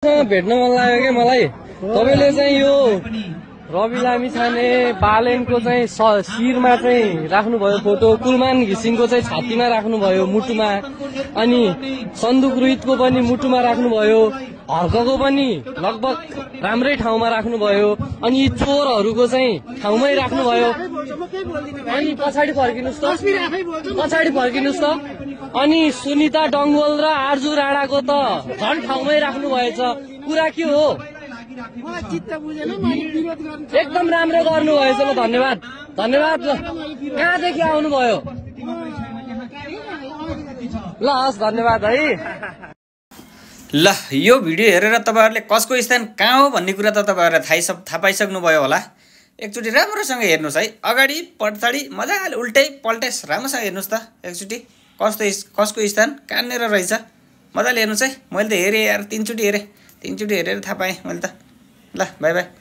भेट्न मन लाग्यो क्या मलाई। तपाईँले चाहिँ यो रवि लामिछाने बालेनको चाहिँ शिरमा चाहिँ राख्नुभयो फोटो, कुलमान घिसिङको चाहिँ छातीमा राख्नुभयो मुटुमा, अनि सन्दुक रुहितको पनि मुटुमा राख्नुभयो, हर्कको पनि लगभग राम्रै ठाउँमा राख्नुभयो, अनि यी चोरहरूको चाहिँ ठाउँमै राख्नुभयो। अनि पछाडि फर्किनुहोस् त, अनि सुनिता डङ्गोल र आर्जु राणाको त झन् ठाउँमै राख्नु भएछ। कुरा के हो? एकदम राम्रो गर्नुभएछ। ल धन्यवाद। कहाँदेखि आउनुभयो? ल हस्, धन्यवाद है। ल यो भिडियो हेरेर तपाईहरुले कसको स्थान कहाँ हो भन्ने कुरा त तपाईहरुलाई थाहा पाइसक्नुभयो होला। एकचोटि राम्रोसँग हेर्नुस् है, अगाडि पछाडि मजाले उल्टै पल्टै राम्रोसँग हेर्नुस् त एकचोटि कसको स्थान कहाँनिर रहेछ मजाले हेर्नुस् है। मैले त हेरेँ यार, 3 चोटि हेरेँ, 3 चोटि हेरेर थाहा पाएँ मैले त। ल बाई बाई।